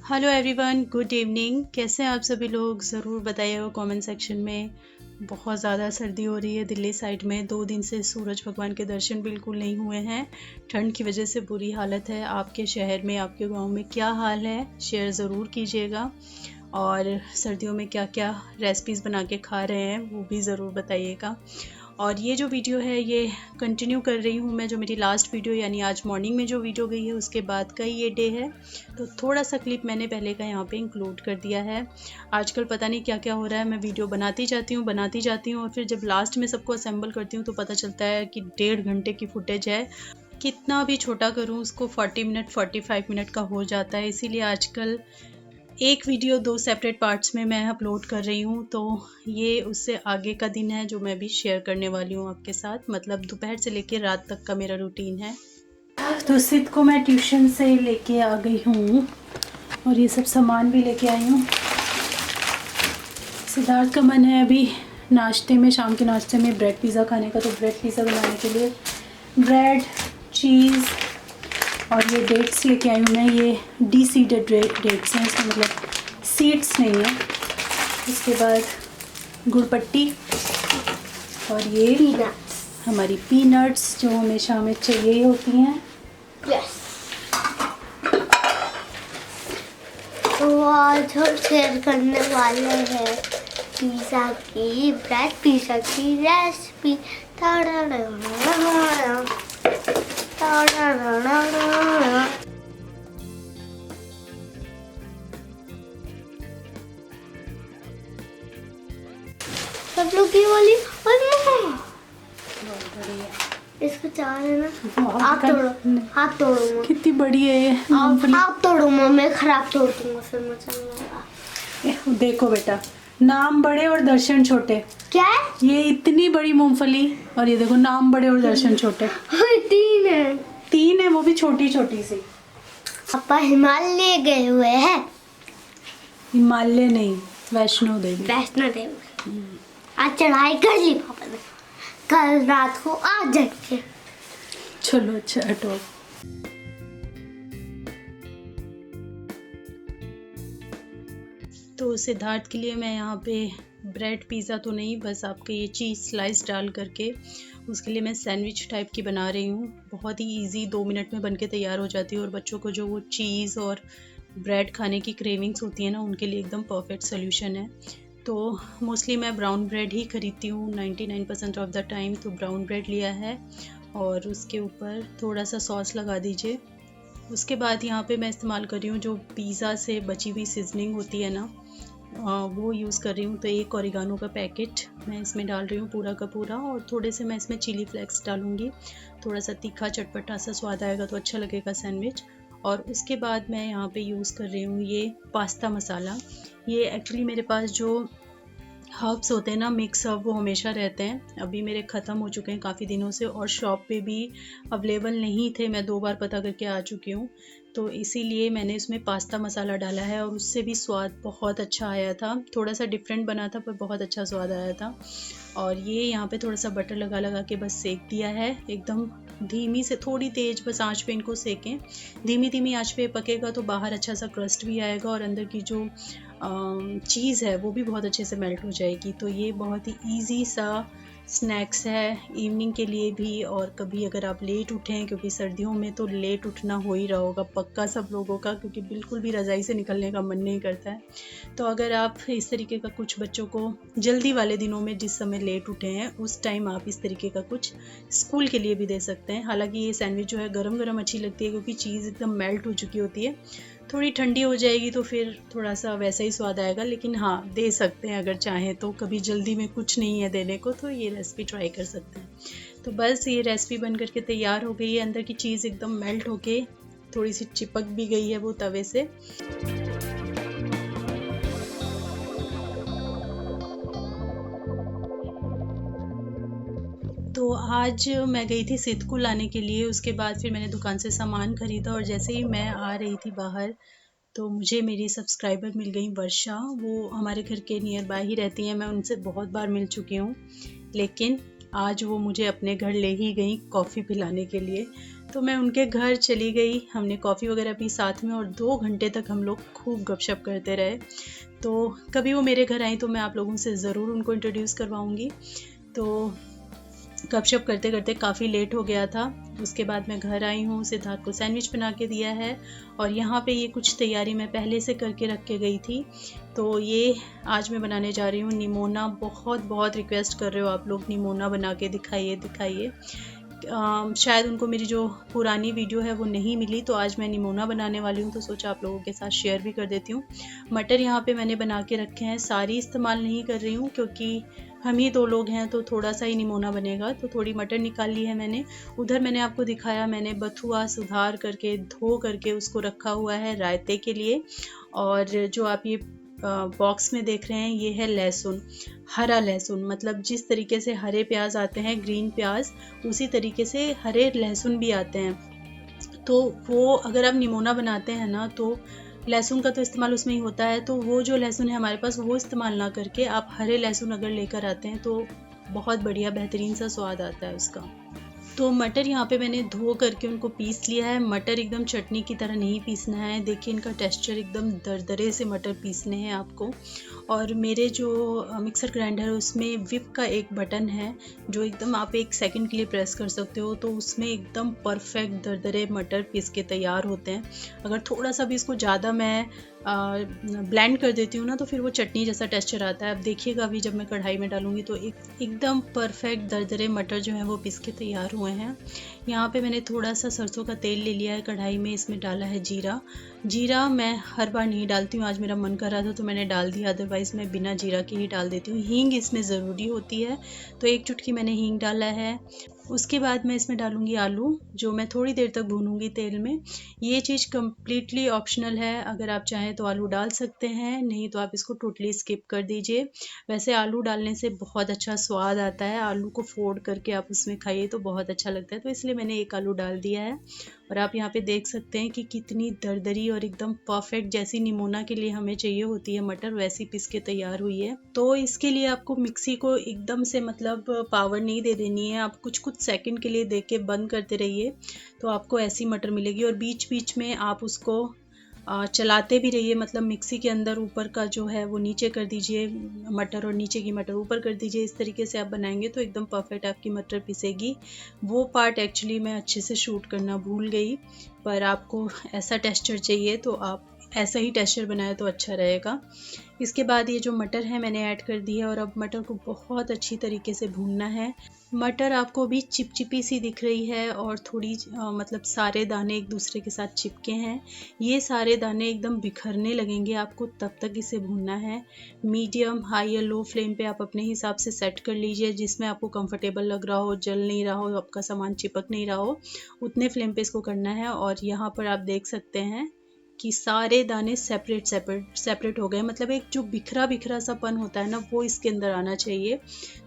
Hello everyone, good evening. कैसे हैं आप सभी लोग? ज़रूर बताइएगा कमेंट सेक्शन में। बहुत ज़्यादा सर्दी हो रही है दिल्ली साइड में। 2 दिन से सूरज भगवान के दर्शन बिल्कुल नहीं हुए हैं। ठंड की वजह से बुरी हालत है। आपके शहर में, आपके गांव में क्या हाल है, शेयर ज़रूर कीजिएगा। और सर्दियों में क्या क्या रेसिपीज़ बना के खा रहे हैं वो भी ज़रूर बताइएगा। और ये जो वीडियो है ये कंटिन्यू कर रही हूँ मैं, जो मेरी लास्ट वीडियो यानी आज मॉर्निंग में जो वीडियो गई है उसके बाद का ही ये डे है। तो थोड़ा सा क्लिप मैंने पहले का यहाँ पे इंक्लूड कर दिया है। आजकल पता नहीं क्या क्या हो रहा है, मैं वीडियो बनाती जाती हूँ और फिर जब लास्ट में सबको असेंबल करती हूँ तो पता चलता है कि 1.5 घंटे की फुटेज है। कितना भी छोटा करूँ उसको 40 मिनट 45 मिनट का हो जाता है। इसीलिए आजकल एक वीडियो 2 सेपरेट पार्ट्स में मैं अपलोड कर रही हूँ। तो ये उससे आगे का दिन है जो मैं भी शेयर करने वाली हूँ आपके साथ। मतलब दोपहर से लेकर रात तक का मेरा रूटीन है। तो सिद्ध को मैं ट्यूशन से लेके आ गई हूँ और ये सब सामान भी लेके आई हूँ। सिद्धार्थ का मन है अभी नाश्ते में, शाम के नाश्ते में ब्रेड पिज़्ज़ा खाने का। तो ब्रेड पिज़्ज़ा बनाने के लिए ब्रेड, चीज़ और ये डेट्स लेके आई हूँ मैं। ये डीसीडेड डेट्स हैं, इसका मतलब सीड्स नहीं है। उसके बाद गुड़ पट्टी और ये पीनट्स, हमारी पीनट्स जो हमेशा हमें चाहिए होती हैं। यस। तो आज हम शेयर करने वाले हैं ब्रेड पिज़्ज़ा की रेसिपी। सब लोग ये वाली इसको चाह रहे ना, आप तोड़ो, हाथ तोड़ो। कितनी बड़ी है ये आप तोड़ो, मैं खराब तोड़ दूंगा फिर मुझे। देखो बेटा, नाम बड़े और दर्शन छोटे। क्या है ये? इतनी बड़ी मूंगफली और ये देखो, नाम बड़े और दर्शन छोटे। 3 है, वो भी छोटी छोटी सी। पापा हिमालय गए हुए हैं। हिमालय नहीं, वैष्णो देवी। आज चढ़ाई कर ली पापा ने, कल रात को आ जाएंगे। चलो अच्छा, हटो। तो सिद्धार्थ के लिए मैं यहाँ पे ब्रेड पिज़्ज़ा तो नहीं, बस आपके ये चीज़ स्लाइस डाल करके उसके लिए मैं सैंडविच टाइप की बना रही हूँ। बहुत ही इजी, 2 मिनट में बनके तैयार हो जाती है। और बच्चों को जो वो चीज़ और ब्रेड खाने की क्रेविंग्स होती है ना, उनके लिए एकदम परफेक्ट सोल्यूशन है। तो मोस्टली मैं ब्राउन ब्रेड ही खरीदती हूँ 99% ऑफ द टाइम। तो ब्राउन ब्रेड लिया है और उसके ऊपर थोड़ा सा सॉस लगा दीजिए। उसके बाद यहाँ पे मैं इस्तेमाल कर रही हूँ जो पिज़्ज़ा से बची हुई सीजनिंग होती है ना, वो यूज़ कर रही हूँ। तो एक ओरिगानो का पैकेट मैं इसमें डाल रही हूँ पूरा का पूरा। और थोड़े से मैं इसमें चिली फ्लेक्स डालूँगी। थोड़ा सा तीखा चटपटा सा स्वाद आएगा तो अच्छा लगेगा सैंडविच। और उसके बाद मैं यहाँ पे यूज़ कर रही हूँ ये पास्ता मसाला। ये एक्चुअली मेरे पास जो हर्ब्स होते हैं ना, मिक्स हर्ब, वो हमेशा रहते हैं। अभी मेरे ख़त्म हो चुके हैं काफ़ी दिनों से और शॉप पे भी अवेलेबल नहीं थे। मैं 2 बार पता करके आ चुकी हूँ। तो इसीलिए मैंने इसमें पास्ता मसाला डाला है और उससे भी स्वाद बहुत अच्छा आया था। थोड़ा सा डिफरेंट बना था पर बहुत अच्छा स्वाद आया था। और ये यहाँ पे थोड़ा सा बटर लगा लगा के बस सेक दिया है। एकदम धीमी से, थोड़ी तेज़ बस आंच पे इनको सेकें। धीमी धीमी आंच पे पकेगा तो बाहर अच्छा सा क्रस्ट भी आएगा और अंदर की जो चीज़ है वो भी बहुत अच्छे से मेल्ट हो जाएगी। तो ये बहुत ही इजी सा स्नैक्स है इवनिंग के लिए भी। और कभी अगर आप लेट उठें, क्योंकि सर्दियों में तो लेट उठना हो ही रहा होगा पक्का सब लोगों का, क्योंकि बिल्कुल भी रज़ाई से निकलने का मन नहीं करता है। तो अगर आप इस तरीके का कुछ बच्चों को जल्दी वाले दिनों में, जिस समय लेट उठे हैं उस टाइम आप इस तरीके का कुछ स्कूल के लिए भी दे सकते हैं। हालांकि ये सैंडविच जो है गरम गरम अच्छी लगती है क्योंकि चीज़ एकदम मेल्ट हो चुकी होती है। थोड़ी ठंडी हो जाएगी तो फिर थोड़ा सा वैसा ही स्वाद आएगा। लेकिन हाँ, दे सकते हैं अगर चाहें तो। कभी जल्दी में कुछ नहीं है देने को तो ये रेसिपी ट्राई कर सकते हैं। तो बस ये रेसिपी बन करके तैयार हो गई है। अंदर की चीज़ एकदम मेल्ट होके थोड़ी सी चिपक भी गई है वो तवे से। तो आज मैं गई थी सिद्ध को लाने के लिए। उसके बाद फिर मैंने दुकान से सामान ख़रीदा और जैसे ही मैं आ रही थी बाहर तो मुझे मेरी सब्सक्राइबर मिल गई वर्षा। वो हमारे घर के नियर बाय ही रहती हैं, मैं उनसे बहुत बार मिल चुकी हूँ। लेकिन आज वो मुझे अपने घर ले ही गई कॉफ़ी पिलाने के लिए। तो मैं उनके घर चली गई, हमने कॉफ़ी वगैरह पी साथ में और 2 घंटे तक हम लोग खूब गपशप करते रहे। तो कभी वो मेरे घर आई तो मैं आप लोगों से ज़रूर उनको इंट्रोड्यूस करवाऊँगी। तो गपशप करते करते काफ़ी लेट हो गया था। उसके बाद मैं घर आई हूँ, सिद्धार्थ को सैंडविच बना के दिया है और यहाँ पे ये कुछ तैयारी मैं पहले से करके रख के गई थी। तो ये आज मैं बनाने जा रही हूँ निमोना। बहुत बहुत रिक्वेस्ट कर रहे हो आप लोग, निमोना बना के दिखाइए दिखाइए। शायद उनको मेरी जो पुरानी वीडियो है वो नहीं मिली, तो आज मैं निमोना बनाने वाली हूँ, तो सोचा आप लोगों के साथ शेयर भी कर देती हूँ। मटर यहाँ पे मैंने बना के रखे हैं, सारी इस्तेमाल नहीं कर रही हूँ क्योंकि हम ही 2 लोग हैं तो थोड़ा सा ही निमोना बनेगा। तो थोड़ी मटर निकाल ली है मैंने। उधर मैंने आपको दिखाया, मैंने बथुआ सुधार करके धो करके उसको रखा हुआ है रायते के लिए। और जो आप ये बॉक्स में देख रहे हैं ये है लहसुन, हरा लहसुन, मतलब जिस तरीके से हरे प्याज आते हैं ग्रीन प्याज, उसी तरीके से हरे लहसुन भी आते हैं। तो वो अगर आप निमोना बनाते हैं ना तो लहसुन का तो इस्तेमाल उसमें ही होता है, तो वो जो लहसुन है हमारे पास वो इस्तेमाल ना करके आप हरे लहसुन अगर लेकर आते हैं तो बहुत बढ़िया बेहतरीन सा स्वाद आता है उसका। तो मटर यहाँ पे मैंने धो करके उनको पीस लिया है। मटर एकदम चटनी की तरह नहीं पीसना है, देखिए इनका टेक्सचर एकदम दरदरे से मटर पीसने हैं आपको। और मेरे जो मिक्सर ग्राइंडर है उसमें विप का एक बटन है जो एकदम आप 1 सेकंड के लिए प्रेस कर सकते हो, तो उसमें एकदम परफेक्ट दरदरे मटर पीस के तैयार होते हैं। अगर थोड़ा सा भी इसको ज़्यादा मैं ब्लेंड कर देती हूँ ना तो फिर वो चटनी जैसा टेक्सचर आता है। अब देखिएगा अभी जब मैं कढ़ाई में डालूँगी तो एकदम परफेक्ट दरदरे मटर जो है वो पीस के तैयार हुए हैं। यहाँ पे मैंने थोड़ा सा सरसों का तेल ले लिया है कढ़ाई में, इसमें डाला है जीरा। जीरा मैं हर बार नहीं डालती हूँ, आज मेरा मन कर रहा था तो मैंने डाल दिया, अदरवाइज़ मैं बिना जीरा के ही डाल देती हूँ। हींग इसमें ज़रूरी होती है तो 1 चुटकी मैंने हींग डाला है। उसके बाद मैं इसमें डालूँगी आलू, जो मैं थोड़ी देर तक भूनूँगी तेल में। ये चीज़ कम्प्लीटली ऑप्शनल है, अगर आप चाहें तो आलू डाल सकते हैं, नहीं तो आप इसको टोटली स्किप कर दीजिए। वैसे आलू डालने से बहुत अच्छा स्वाद आता है, आलू को फोड़ करके आप उसमें खाइए तो बहुत अच्छा लगता है, तो इसलिए मैंने 1 आलू डाल दिया है। और आप यहाँ पे देख सकते हैं कि कितनी दरदरी और एकदम परफेक्ट जैसी निमोना के लिए हमें चाहिए होती है मटर, वैसी पीस के तैयार हुई है। तो इसके लिए आपको मिक्सी को एकदम से मतलब पावर नहीं दे देनी है, आप कुछ कुछ सेकंड के लिए देख के बंद करते रहिए तो आपको ऐसी मटर मिलेगी। और बीच बीच में आप उसको चलाते भी रहिए, मतलब मिक्सी के अंदर ऊपर का जो है वो नीचे कर दीजिए मटर और नीचे की मटर ऊपर कर दीजिए। इस तरीके से आप बनाएंगे तो एकदम परफेक्ट आपकी मटर पिसेगी। वो पार्ट एक्चुअली मैं अच्छे से शूट करना भूल गई, पर आपको ऐसा टेक्सचर चाहिए तो आप ऐसा ही टेक्सचर बनाए तो अच्छा रहेगा। इसके बाद ये जो मटर है मैंने ऐड कर दी है और अब मटर को बहुत अच्छी तरीके से भूनना है। मटर आपको भी चिपचिपी सी दिख रही है और थोड़ी मतलब सारे दाने एक दूसरे के साथ चिपके हैं, ये सारे दाने एकदम बिखरने लगेंगे आपको, तब तक इसे भूनना है। मीडियम हाई या लो फ्लेम पे आप अपने हिसाब से सेट कर लीजिए, जिसमें आपको कंफर्टेबल लग रहा हो, जल नहीं रहा हो, आपका सामान चिपक नहीं रहा हो, उतने फ्लेम पे इसको करना है। और यहाँ पर आप देख सकते हैं कि सारे दाने सेपरेट हो गए, मतलब एक जो बिखरा बिखरा सा पन होता है ना वो इसके अंदर आना चाहिए।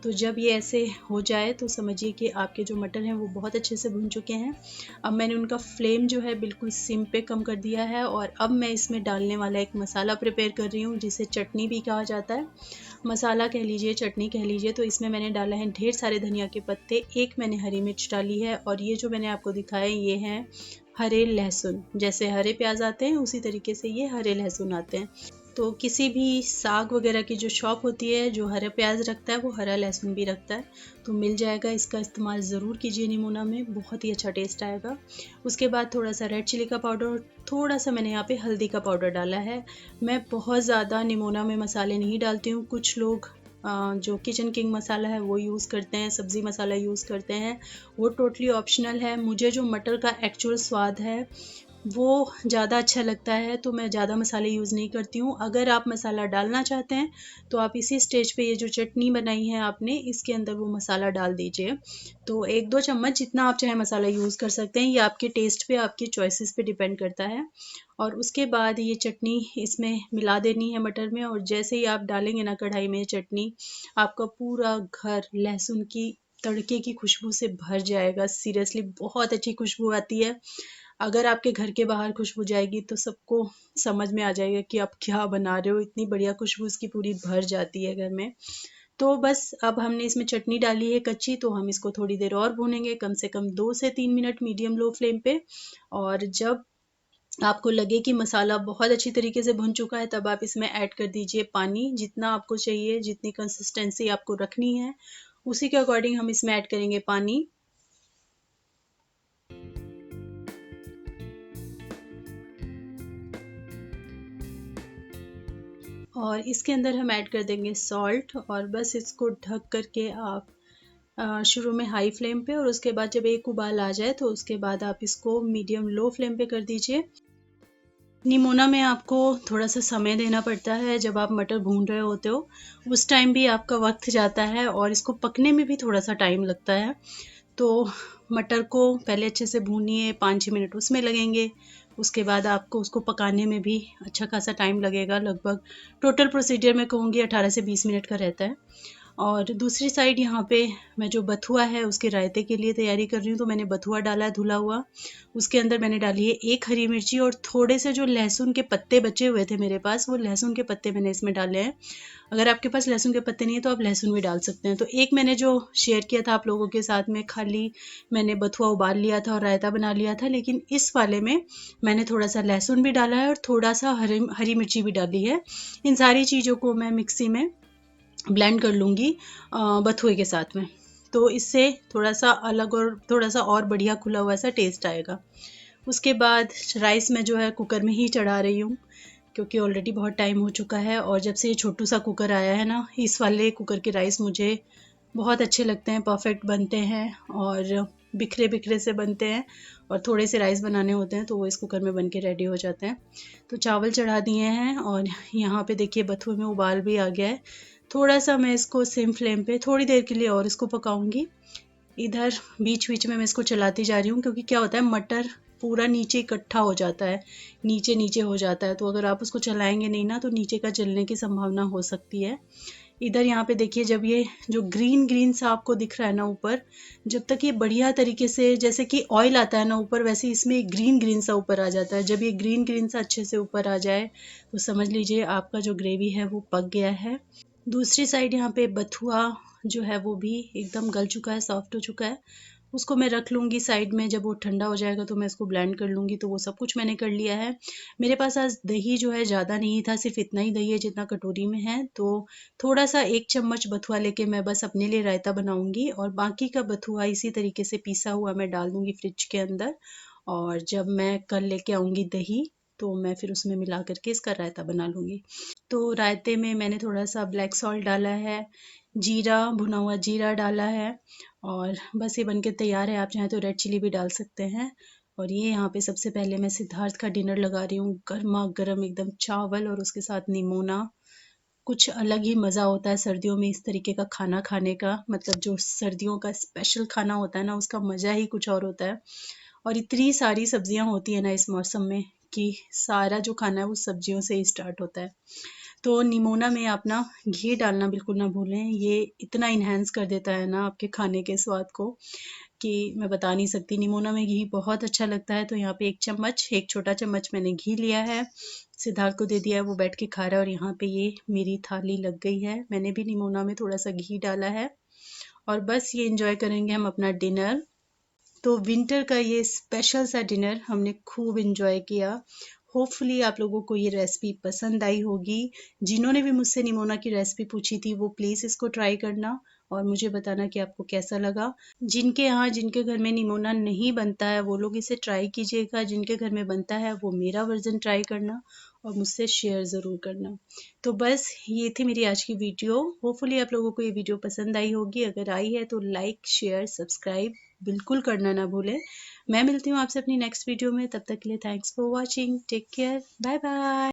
तो जब ये ऐसे हो जाए तो समझिए कि आपके जो मटर हैं वो बहुत अच्छे से भुन चुके हैं। अब मैंने उनका फ्लेम जो है बिल्कुल सिम पे कम कर दिया है और अब मैं इसमें डालने वाला एक मसाला प्रिपेयर कर रही हूँ, जिसे चटनी भी कहा जाता है, मसाला कह लीजिए, चटनी कह लीजिए। तो इसमें मैंने डाला है ढेर सारे धनिया के पत्ते, 1 मैंने हरी मिर्च डाली है और ये जो मैंने आपको दिखाया ये हैं हरे लहसुन। जैसे हरे प्याज आते हैं उसी तरीके से ये हरे लहसुन आते हैं। तो किसी भी साग वगैरह की जो शॉप होती है जो हरा प्याज रखता है वो हरा लहसुन भी रखता है, तो मिल जाएगा। इसका इस्तेमाल ज़रूर कीजिए निमोना में, बहुत ही अच्छा टेस्ट आएगा। उसके बाद थोड़ा सा रेड चिली का पाउडर और थोड़ा सा मैंने यहाँ पे हल्दी का पाउडर डाला है। मैं बहुत ज़्यादा निमोना में मसाले नहीं डालती हूँ, कुछ लोग जो किचन किंग मसाला है वो यूज़ करते हैं, सब्ज़ी मसाला यूज़ करते हैं, वो टोटली ऑप्शनल है। मुझे जो मटर का एक्चुअल स्वाद है वो ज़्यादा अच्छा लगता है तो मैं ज़्यादा मसाले यूज़ नहीं करती हूँ। अगर आप मसाला डालना चाहते हैं तो आप इसी स्टेज पे ये जो चटनी बनाई है आपने इसके अंदर वो मसाला डाल दीजिए। तो 1-2 चम्मच जितना आप चाहे मसाला यूज़ कर सकते हैं, ये आपके टेस्ट पे, आपकी चॉइसेस पे डिपेंड करता है। और उसके बाद ये चटनी इसमें मिला देनी है मटर में, और जैसे ही आप डालेंगे ना कढ़ाई में चटनी, आपका पूरा घर लहसुन की तड़के की खुशबू से भर जाएगा। सीरियसली बहुत अच्छी खुशबू आती है। अगर आपके घर के बाहर खुशबू जाएगी तो सबको समझ में आ जाएगा कि आप क्या बना रहे हो, इतनी बढ़िया खुशबू इसकी पूरी भर जाती है घर में। तो बस अब हमने इसमें चटनी डाली है कच्ची, तो हम इसको थोड़ी देर और भूनेंगे, कम से कम 2 से 3 मिनट मीडियम लो फ्लेम पे। और जब आपको लगे कि मसाला बहुत अच्छी तरीके से भुन चुका है, तब आप इसमें ऐड कर दीजिए पानी, जितना आपको चाहिए, जितनी कंसिस्टेंसी आपको रखनी है उसी के अकॉर्डिंग हम इसमें ऐड करेंगे पानी। और इसके अंदर हम ऐड कर देंगे सॉल्ट, और बस इसको ढक करके आप शुरू में हाई फ्लेम पे, और उसके बाद जब एक उबाल आ जाए तो उसके बाद आप इसको मीडियम लो फ्लेम पे कर दीजिए। निमोना में आपको थोड़ा सा समय देना पड़ता है, जब आप मटर भून रहे होते हो उस टाइम भी आपका वक्त जाता है, और इसको पकने में भी थोड़ा सा टाइम लगता है। तो मटर को पहले अच्छे से भूनिए, 5-6 मिनट उसमें लगेंगे, उसके बाद आपको उसको पकाने में भी अच्छा खासा टाइम लगेगा, लगभग टोटल प्रोसीजर मैं कहूँगी 18 से 20 मिनट का रहता है। और दूसरी साइड यहाँ पे मैं जो बथुआ है उसके रायते के लिए तैयारी कर रही हूँ, तो मैंने बथुआ डाला है धुला हुआ, उसके अंदर मैंने डाली है 1 हरी मिर्ची, और थोड़े से जो लहसुन के पत्ते बचे हुए थे मेरे पास, वो लहसुन के पत्ते मैंने इसमें डाले हैं। अगर आपके पास लहसुन के पत्ते नहीं है तो आप लहसुन भी डाल सकते हैं। तो एक मैंने जो शेयर किया था आप लोगों के साथ में, खाली मैंने बथुआ उबाल लिया था और रायता बना लिया था, लेकिन इस वाले में मैंने थोड़ा सा लहसुन भी डाला है और थोड़ा सा हरी मिर्ची भी डाली है। इन सारी चीज़ों को मैं मिक्सी में ब्लेंड कर लूँगी बथुए के साथ में, तो इससे थोड़ा सा अलग और थोड़ा सा और बढ़िया खुला हुआ सा टेस्ट आएगा। उसके बाद राइस मैं जो है कुकर में ही चढ़ा रही हूँ, क्योंकि ऑलरेडी बहुत टाइम हो चुका है, और जब से ये छोटू सा कुकर आया है ना, इस वाले कुकर के राइस मुझे बहुत अच्छे लगते हैं, परफेक्ट बनते हैं और बिखरे बिखरे से बनते हैं, और थोड़े से राइस बनाने होते हैं तो वो इस कुकर में बन के रेडी हो जाते हैं। तो चावल चढ़ा दिए हैं, और यहाँ पे देखिए बथुए में उबाल भी आ गया है। थोड़ा सा मैं इसको सिम फ्लेम पे थोड़ी देर के लिए और इसको पकाऊंगी। इधर बीच बीच में मैं इसको चलाती जा रही हूँ, क्योंकि क्या होता है मटर पूरा नीचे इकट्ठा हो जाता है, नीचे नीचे हो जाता है, तो अगर आप उसको चलाएंगे नहीं ना तो नीचे का जलने की संभावना हो सकती है। इधर यहाँ पे देखिए, जब ये जो ग्रीन ग्रीन सा आपको दिख रहा है ना ऊपर, जब तक ये बढ़िया तरीके से, जैसे कि ऑयल आता है ना ऊपर, वैसे इसमें ग्रीन ग्रीन सा ऊपर आ जाता है। जब ये ग्रीन ग्रीन सा अच्छे से ऊपर आ जाए तो समझ लीजिए आपका जो ग्रेवी है वो पक गया है। दूसरी साइड यहाँ पे बथुआ जो है वो भी एकदम गल चुका है, सॉफ्ट हो चुका है। उसको मैं रख लूँगी साइड में, जब वो ठंडा हो जाएगा तो मैं इसको ब्लेंड कर लूँगी। तो वो सब कुछ मैंने कर लिया है। मेरे पास आज दही जो है ज़्यादा नहीं था, सिर्फ इतना ही दही है जितना कटोरी में है, तो थोड़ा सा 1 चम्मच बथुआ लेके मैं बस अपने लिए रायता बनाऊँगी, और बाकी का बथुआ इसी तरीके से पीसा हुआ मैं डाल दूँगी फ्रिज के अंदर, और जब मैं कल लेके आऊँगी दही तो मैं फिर उसमें मिला करके इसका रायता बना लूँगी। तो रायते में मैंने थोड़ा सा ब्लैक सॉल्ट डाला है, जीरा, भुना हुआ जीरा डाला है, और बस ये बनके तैयार है। आप चाहें तो रेड चिली भी डाल सकते हैं। और ये यहाँ पे सबसे पहले मैं सिद्धार्थ का डिनर लगा रही हूँ, गर्मा गर्म एकदम चावल और उसके साथ निमोना। कुछ अलग ही मज़ा होता है सर्दियों में इस तरीके का खाना खाने का, मतलब जो सर्दियों का स्पेशल खाना होता है ना, उसका मज़ा ही कुछ और होता है। और इतनी सारी सब्जियां होती है ना इस मौसम में, कि सारा जो खाना है वो सब्जियों से ही स्टार्ट होता है। तो निमोना में आप ना घी डालना बिल्कुल ना भूलें, ये इतना इन्हेंस कर देता है ना आपके खाने के स्वाद को कि मैं बता नहीं सकती। निमोना में घी बहुत अच्छा लगता है। तो यहाँ पे 1 चम्मच, 1 छोटा चम्मच मैंने घी लिया है, सिद्धार्थ को दे दिया है, वो बैठ के खा रहा है, और यहाँ पे ये मेरी थाली लग गई है। मैंने भी निमोना में थोड़ा सा घी डाला है, और बस ये इंजॉय करेंगे हम अपना डिनर। तो विंटर का ये स्पेशल सा डिनर हमने खूब इंजॉय किया। होपफुली आप लोगों को ये रेसिपी पसंद आई होगी। जिन्होंने भी मुझसे निमोना की रेसिपी पूछी थी वो प्लीज़ इसको ट्राई करना और मुझे बताना कि आपको कैसा लगा। जिनके घर में निमोना नहीं बनता है वो लोग इसे ट्राई कीजिएगा, जिनके घर में बनता है वो मेरा वर्जन ट्राई करना और मुझसे शेयर ज़रूर करना। तो बस ये थी मेरी आज की वीडियो। होपफुली आप लोगों को ये वीडियो पसंद आई होगी। अगर आई है तो लाइक, शेयर, सब्सक्राइब बिल्कुल करना ना भूलें। मैं मिलती हूँ आपसे अपनी नेक्स्ट वीडियो में। तब तक के लिए thanks for watching. Take care. Bye bye.